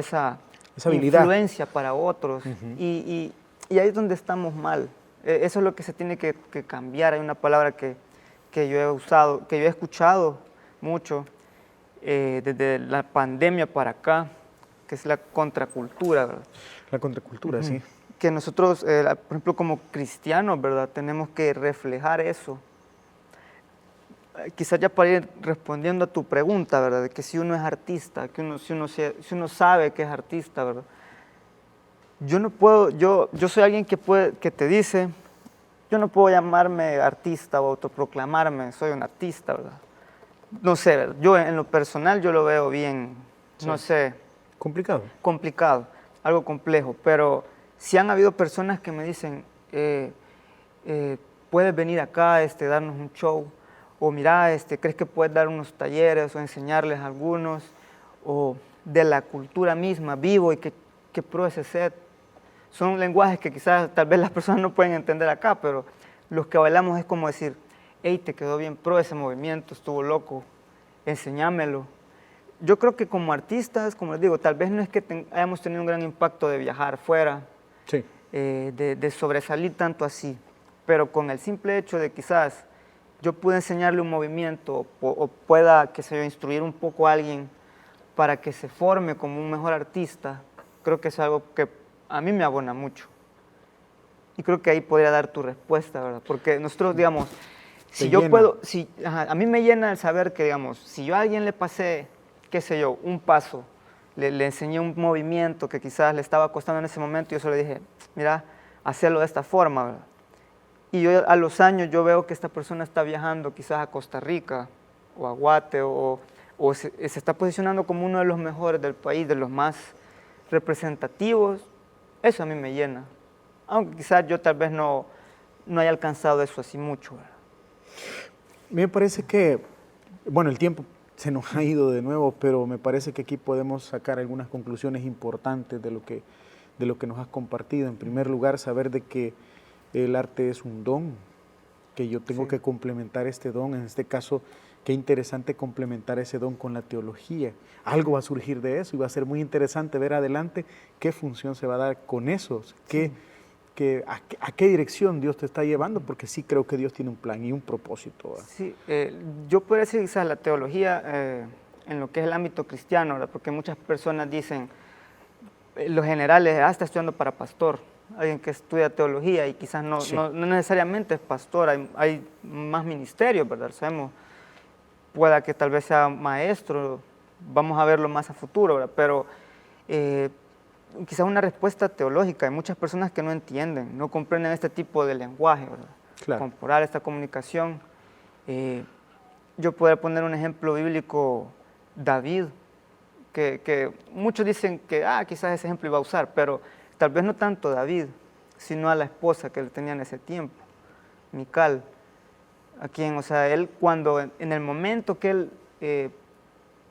habilidad, influencia para otros. Y ahí es donde estamos mal. Eso es lo que se tiene que cambiar. Hay una palabra que yo he usado, que yo he escuchado mucho desde la pandemia para acá, que es la contracultura, ¿verdad? La contracultura, sí. Que nosotros, por ejemplo, como cristianos, ¿verdad?, tenemos que reflejar eso. Quizás ya para ir respondiendo a tu pregunta, ¿verdad?, de que si uno es artista, si uno sabe que es artista, ¿verdad? Yo no puedo, yo soy alguien que te dice, yo no puedo llamarme artista o autoproclamarme, soy un artista, ¿verdad? No sé, ¿verdad? Yo en lo personal yo lo veo bien, sí, no sé. Complicado, algo complejo, pero sí han habido personas que me dicen, puedes venir acá, darnos un show, o mira, ¿crees que puedes dar unos talleres o enseñarles algunos, o de la cultura misma, vivo y que pro ese set? Son lenguajes que quizás tal vez las personas no pueden entender acá, pero los que bailamos es como decir, hey, te quedó bien pro ese movimiento, estuvo loco, enséñamelo. Yo creo que como artistas, como les digo, tal vez no es que hayamos tenido un gran impacto de viajar fuera, sí, de sobresalir tanto así, pero con el simple hecho de quizás yo pude enseñarle un movimiento o pueda, qué sé yo, instruir un poco a alguien para que se forme como un mejor artista, creo que es algo que a mí me abona mucho. Y creo que ahí podría dar tu respuesta, ¿verdad? Porque nosotros, digamos, si yo puedo, a mí me llena el saber que, digamos, si yo a alguien le pasé, qué sé yo, un paso, le enseñé un movimiento que quizás le estaba costando en ese momento y yo solo le dije, mira, hacerlo de esta forma, ¿verdad? Y yo a los años yo veo que esta persona está viajando quizás a Costa Rica o a Guate o se está posicionando como uno de los mejores del país, de los más representativos. Eso a mí me llena, aunque quizás yo tal vez no haya alcanzado eso así mucho, ¿verdad? A mí me parece que, bueno, el tiempo se nos ha ido de nuevo, pero me parece que aquí podemos sacar algunas conclusiones importantes de lo que nos has compartido. En primer lugar, saber de que el arte es un don, que yo tengo que complementar este don. En este caso, qué interesante complementar ese don con la teología. Algo va a surgir de eso y va a ser muy interesante ver adelante qué función se va a dar con eso, a qué dirección Dios te está llevando, porque sí creo que Dios tiene un plan y un propósito, ¿verdad? Sí, yo podría decir quizás la teología en lo que es el ámbito cristiano, ¿verdad? Porque muchas personas dicen, los generales, está estudiando para pastor, alguien que estudia teología y quizás no necesariamente es pastor, hay más ministerios, ¿verdad? Sabemos, pueda que tal vez sea maestro, vamos a verlo más a futuro, ¿verdad? Pero quizás una respuesta teológica. Hay muchas personas que no entienden, no comprenden este tipo de lenguaje, ¿verdad? Claro. Corporal, esta comunicación. Yo podría poner un ejemplo bíblico, David, que muchos dicen que quizás ese ejemplo iba a usar, pero tal vez no tanto David, sino a la esposa que él tenía en ese tiempo, Mical, a quien, o sea, él cuando en el momento que él,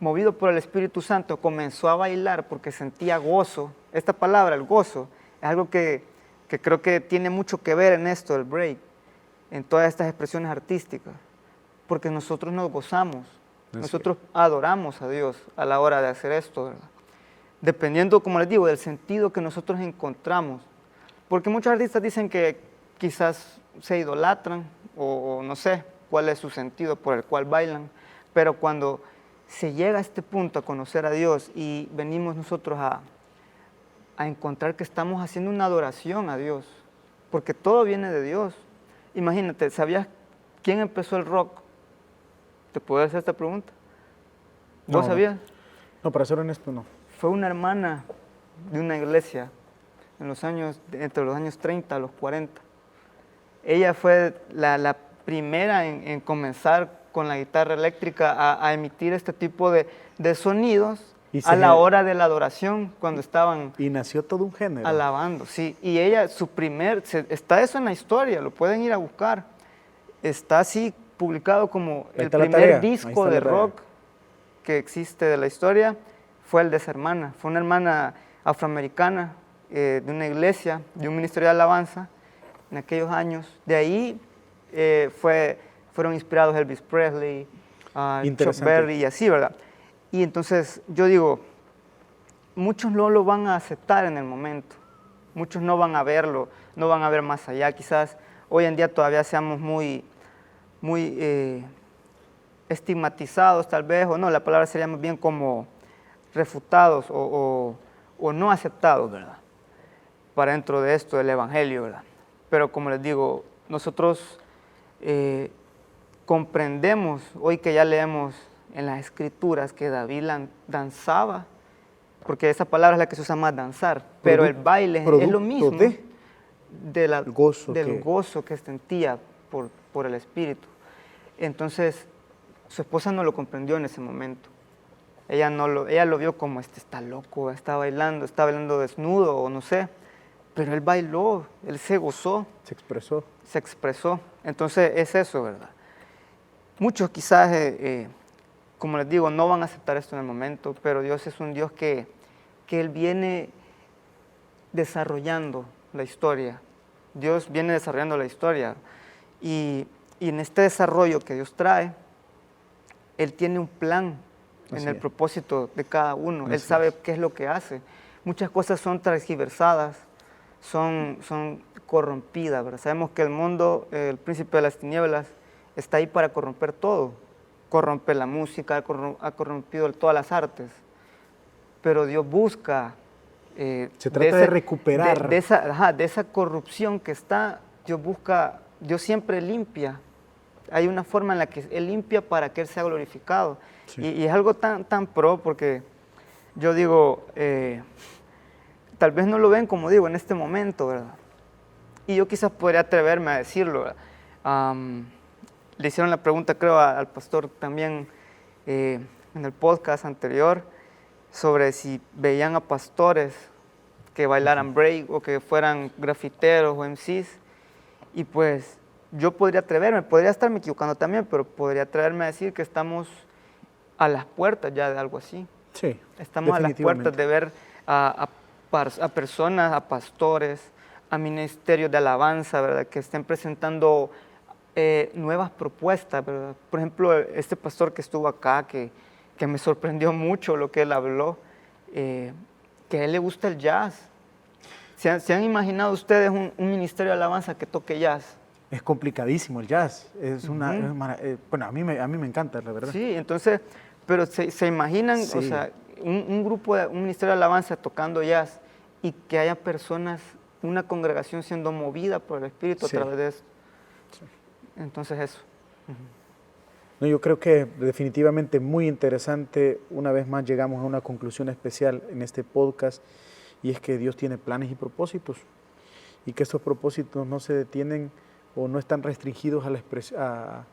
movido por el Espíritu Santo, comenzó a bailar porque sentía gozo. Esta palabra, el gozo, es algo que creo que tiene mucho que ver en esto, el break, en todas estas expresiones artísticas, porque nosotros nos gozamos. Nosotros adoramos a Dios a la hora de hacer esto, ¿verdad? Dependiendo, como les digo, del sentido que nosotros encontramos. Porque muchos artistas dicen que quizás se idolatran o no sé cuál es su sentido por el cual bailan, pero cuando se llega a este punto a conocer a Dios y venimos nosotros a encontrar que estamos haciendo una adoración a Dios, porque todo viene de Dios. Imagínate, ¿sabías quién empezó el rock? ¿Te puedo hacer esta pregunta? ¿Vos sabías? No, para ser honesto, no. Fue una hermana de una iglesia entre los años 30 a los 40. Ella fue la primera en comenzar con la guitarra eléctrica a emitir este tipo de sonidos a la hora de la adoración, cuando estaban y nació todo un género. Alabando, sí. Y ella, está eso en la historia, lo pueden ir a buscar. Está así publicado como el primer disco de rock que existe de la historia, fue el de esa hermana. Fue una hermana afroamericana de una iglesia, de un ministerio de alabanza en aquellos años. De ahí fueron inspirados Elvis Presley, Chuck Berry y así, ¿verdad? Y entonces yo digo, muchos no lo van a aceptar en el momento, muchos no van a verlo, no van a ver más allá. Quizás hoy en día todavía seamos muy estigmatizados tal vez, o no, la palabra sería más bien como refutados o no aceptados, ¿verdad? Para dentro de esto del Evangelio, ¿verdad? Pero como les digo, nosotros comprendemos, hoy que ya leemos en las Escrituras que David danzaba, porque esa palabra es la que se usa más, danzar, pero el baile es lo mismo del gozo que sentía por el Espíritu. Entonces, su esposa no lo comprendió en ese momento. Ella lo vio como, está loco, está bailando desnudo o no sé, pero él bailó, él se gozó. Se expresó. Entonces, es eso, ¿verdad? Muchos quizás, como les digo, no van a aceptar esto en el momento, pero Dios es un Dios que Él viene desarrollando la historia. Dios viene desarrollando la historia. Y en este desarrollo que Dios trae, Él tiene un plan en el propósito de cada uno. Él sabe qué es lo que hace. Muchas cosas son transgiversadas, son corrompidas, ¿verdad? Sabemos que el mundo, el príncipe de las tinieblas, está ahí para corromper todo. Corrompe la música, ha corrompido todas las artes. Pero Dios busca... se trata de recuperar. De esa corrupción que está, Dios siempre limpia. Hay una forma en la que Él limpia para que Él sea glorificado. Sí. Y es algo tan pro, porque yo digo, tal vez no lo ven como digo en este momento, ¿verdad? Y yo quizás podría atreverme a decirlo. Le hicieron la pregunta, creo, al pastor también en el podcast anterior, sobre si veían a pastores que bailaran break o que fueran grafiteros o MCs. Y pues yo podría estarme equivocando también, pero podría atreverme a decir que estamos a las puertas ya de algo así. Sí, estamos a las puertas de ver a personas, a pastores, a ministerios de alabanza, ¿verdad?, que estén presentando nuevas propuestas, ¿verdad? Por ejemplo, este pastor que estuvo acá, que me sorprendió mucho lo que él habló, que a él le gusta el jazz. ¿Se han imaginado ustedes un ministerio de alabanza que toque jazz? Es complicadísimo el jazz, bueno, a mí me encanta, la verdad. Sí, entonces, pero se imaginan, sí, o sea, un ministerio de alabanza tocando jazz y que haya personas, una congregación siendo movida por el Espíritu, sí, a través de eso. Sí. Entonces eso. No, yo creo que definitivamente muy interesante. Una vez más llegamos a una conclusión especial en este podcast, y es que Dios tiene planes y propósitos, y que estos propósitos no se detienen o no están restringidos a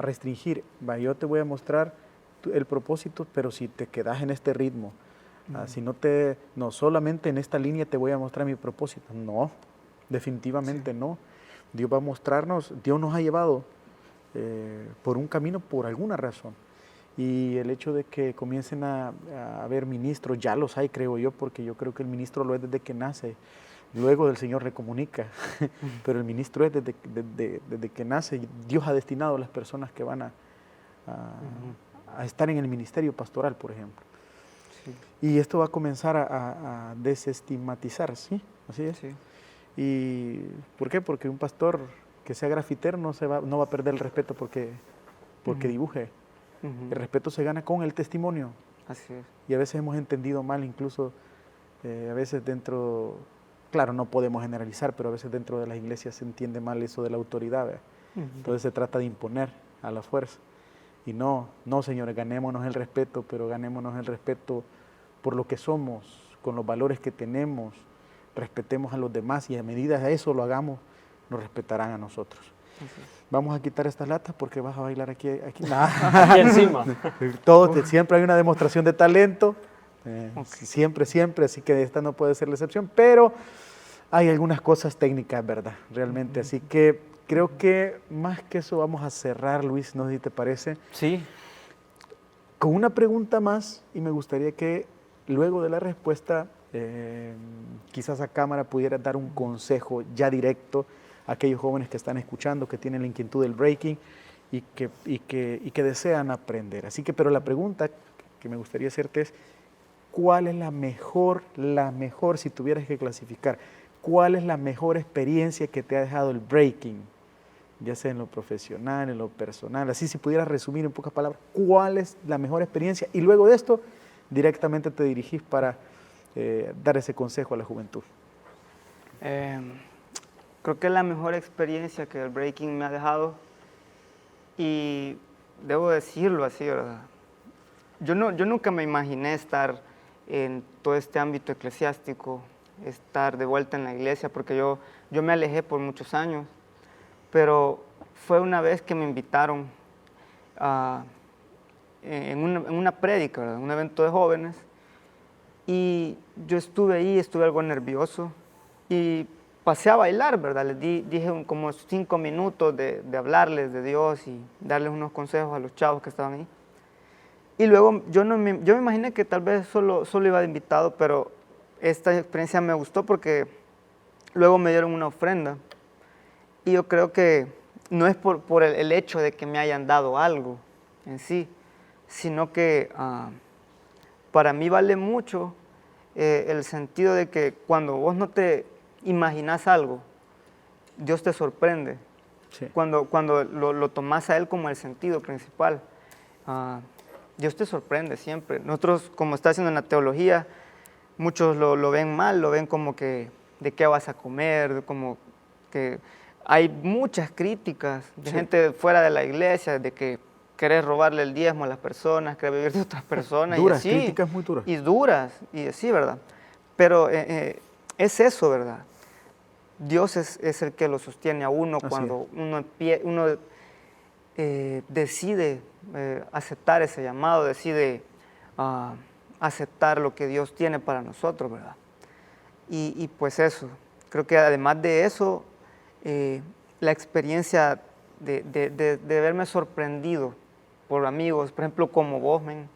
restringir. Yo te voy a mostrar el propósito, pero si te quedas en este ritmo, si no solamente en esta línea te voy a mostrar mi propósito. No, definitivamente sí. No. Dios va a mostrarnos, Dios nos ha llevado por un camino por alguna razón. Y el hecho de que comiencen a haber ministros, ya los hay, creo yo, porque yo creo que el ministro lo es desde que nace. Luego el Señor recomunica, pero el ministro es desde que nace. Dios ha destinado a las personas que van a estar en el ministerio pastoral, por ejemplo. Sí. Y esto va a comenzar a desestigmatizar, ¿sí? Así es. Sí. ¿Y por qué? Porque un pastor que sea grafitero no va a perder el respeto porque dibuje. Ujú. El respeto se gana con el testimonio. Así es. Y a veces hemos entendido mal, incluso a veces dentro, claro, no podemos generalizar, pero a veces dentro de las iglesias se entiende mal eso de la autoridad, ¿verdad? Entonces se trata de imponer a la fuerza. Y no, señores, ganémonos el respeto, pero ganémonos el respeto por lo que somos, con los valores que tenemos, respetemos a los demás y a medida de eso lo hagamos, nos respetarán a nosotros. Vamos a quitar estas latas porque vas a bailar aquí. Aquí encima. Siempre hay una demostración de talento, siempre, así que esta no puede ser la excepción, pero hay algunas cosas técnicas, ¿verdad? Realmente, así que creo que más que eso vamos a cerrar, Luis, no sé si te parece. Sí. Con una pregunta más, y me gustaría que luego de la respuesta, quizás a cámara pudiera dar un consejo ya directo a aquellos jóvenes que están escuchando, que tienen la inquietud del breaking y que desean aprender. Así que, pero la pregunta que me gustaría hacerte es, ¿cuál es la mejor, si tuvieras que clasificar, cuál es la mejor experiencia que te ha dejado el breaking? Ya sea en lo profesional, en lo personal, así si pudieras resumir en pocas palabras, ¿cuál es la mejor experiencia? Y luego de esto, directamente te dirigís para dar ese consejo a la juventud. Creo que es la mejor experiencia que el breaking me ha dejado, y debo decirlo así, ¿verdad? Yo nunca me imaginé estar en todo este ámbito eclesiástico, estar de vuelta en la iglesia, porque yo me alejé por muchos años, pero fue una vez que me invitaron en una prédica, ¿verdad? Un evento de jóvenes, y yo estuve ahí, estuve algo nervioso, y pasé a bailar, ¿verdad? Les dije como 5 minutos de hablarles de Dios y darles unos consejos a los chavos que estaban ahí. Y luego yo me imaginé que tal vez solo iba de invitado, pero esta experiencia me gustó porque luego me dieron una ofrenda. Y yo creo que no es por el hecho de que me hayan dado algo en sí, sino que para mí vale mucho el sentido de que cuando vos no te imaginas algo, Dios te sorprende. Sí. Cuando lo tomás a Él como el sentido principal, Dios te sorprende siempre. Nosotros, como está haciendo en la teología, muchos lo ven mal, lo ven como que de qué vas a comer, como que hay muchas críticas de gente fuera de la iglesia, de que querés robarle el diezmo a las personas, querés vivir de otras personas. Duras, y así, críticas muy duras. Y duras, y así, ¿verdad? Pero es eso, ¿verdad? Dios es el que lo sostiene a uno cuando uno decide aceptar ese llamado, decide aceptar lo que Dios tiene para nosotros, ¿verdad? Y pues eso, creo que además de eso, la experiencia de verme sorprendido por amigos, por ejemplo, como vos, men.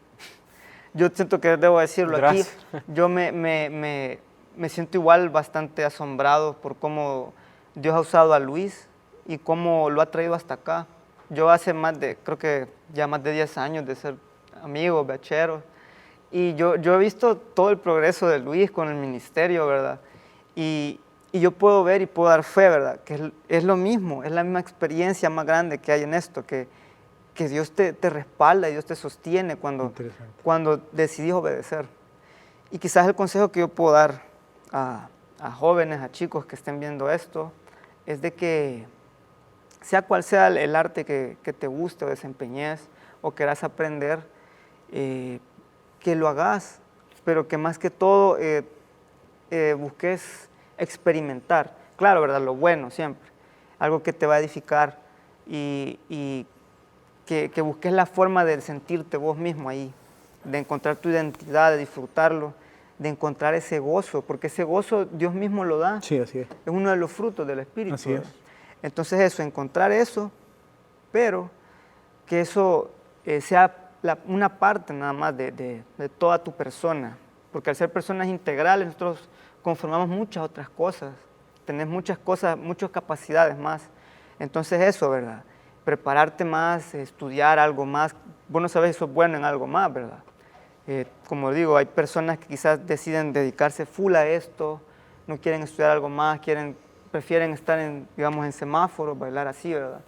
Yo siento que debo decirlo. Gracias. Aquí, yo me siento igual bastante asombrado por cómo Dios ha usado a Luis y cómo lo ha traído hasta acá. Yo hace creo que ya más de 10 años de ser amigos, bacheros, y yo he visto todo el progreso de Luis con el ministerio, ¿verdad? Y yo puedo ver y puedo dar fe, ¿verdad? Que es lo mismo, es la misma experiencia más grande que hay en esto, que Dios te respalda y Dios te sostiene cuando decidís obedecer. Y quizás el consejo que yo puedo dar a jóvenes, a chicos que estén viendo esto, es de que sea cual sea el arte que te guste o desempeñes o quieras aprender, que lo hagas, pero que más que todo busques experimentar. Claro, ¿verdad? Lo bueno siempre, algo que te va a edificar y que busques la forma de sentirte vos mismo ahí, de encontrar tu identidad, de disfrutarlo, de encontrar ese gozo, porque ese gozo Dios mismo lo da. Sí, así es. Es uno de los frutos del Espíritu. Así es. Entonces eso, encontrar eso, pero que eso sea una parte nada más de toda tu persona, porque al ser personas integrales nosotros conformamos muchas otras cosas, tenés muchas cosas, muchas capacidades más. Entonces eso, ¿verdad? prepararte más, estudiar algo más. Vos no sabes si sos bueno en algo más, ¿verdad? Como digo, hay personas que quizás deciden dedicarse full a esto, no quieren estudiar algo más, prefieren estar digamos, en semáforos, bailar así, ¿verdad?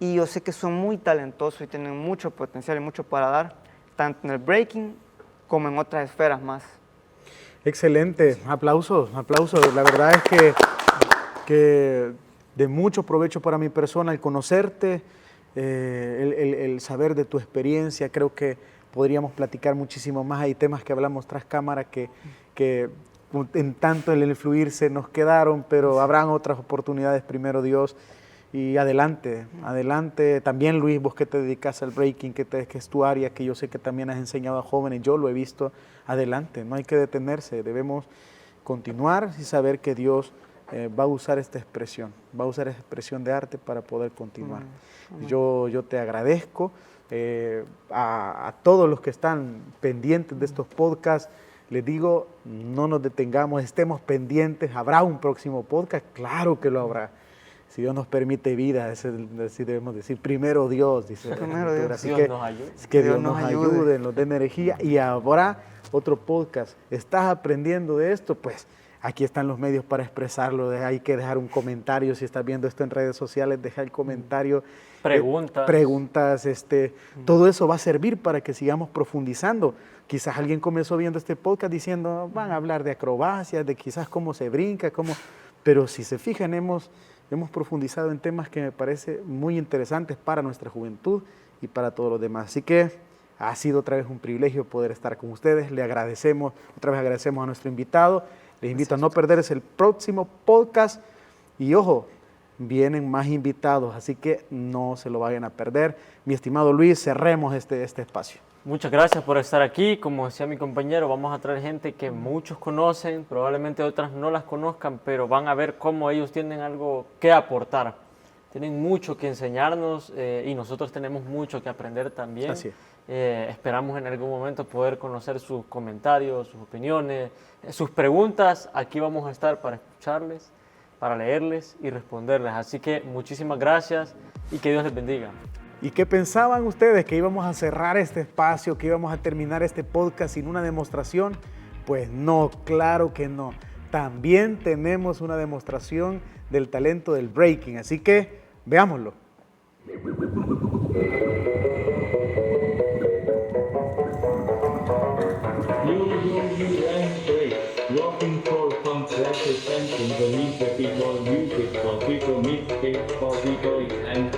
Y yo sé que son muy talentosos y tienen mucho potencial y mucho para dar, tanto en el breaking como en otras esferas más. Excelente, aplausos. La verdad es que de mucho provecho para mi persona el conocerte, el saber de tu experiencia. Creo que podríamos platicar muchísimo más. Hay temas que hablamos tras cámara que en tanto el influirse nos quedaron, pero habrán otras oportunidades, primero Dios. Y adelante. También, Luis, vos que te dedicas al breaking, que es tu área, que yo sé que también has enseñado a jóvenes, yo lo he visto. Adelante, no hay que detenerse, debemos continuar y saber que Dios va a usar esta expresión, de arte para poder continuar. Yo te agradezco a todos los que están pendientes de estos podcasts. Les digo, no nos detengamos, estemos pendientes. ¿Habrá un próximo podcast? Claro que lo habrá. Si Dios nos permite vida, así debemos decir, primero Dios, dice. Primero Dios. Así Dios nos ayude. Que Dios nos ayude, nos dé energía. Y habrá otro podcast. ¿Estás aprendiendo de esto? Pues aquí están los medios para expresarlo. Hay que dejar un comentario. Si estás viendo esto en redes sociales, deja el comentario. Preguntas. Todo eso va a servir para que sigamos profundizando. Quizás alguien comenzó viendo este podcast diciendo, van a hablar de acrobacias, de quizás cómo se brinca, pero si se fijan, hemos profundizado en temas que me parece muy interesantes para nuestra juventud y para todos los demás. Así que ha sido otra vez un privilegio poder estar con ustedes. Otra vez agradecemos a nuestro invitado. Les invito a no perderse el próximo podcast. Y ojo, vienen más invitados, así que no se lo vayan a perder. Mi estimado Luis, cerremos este espacio. Muchas gracias por estar aquí. Como decía mi compañero, vamos a traer gente que muchos conocen, probablemente otras no las conozcan, pero van a ver cómo ellos tienen algo que aportar. Tienen mucho que enseñarnos y nosotros tenemos mucho que aprender también. Así es. Esperamos en algún momento poder conocer sus comentarios, sus opiniones, sus preguntas. Aquí vamos a estar para escucharles, para leerles y responderles. Así que muchísimas gracias y que Dios les bendiga. ¿Y qué pensaban ustedes? ¿Que íbamos a cerrar este espacio, que íbamos a terminar este podcast sin una demostración? Pues no, claro que no. También tenemos una demostración del talento del breaking, así que veámoslo. Walking for fun, representing the music, people, music for people, mistake for people, and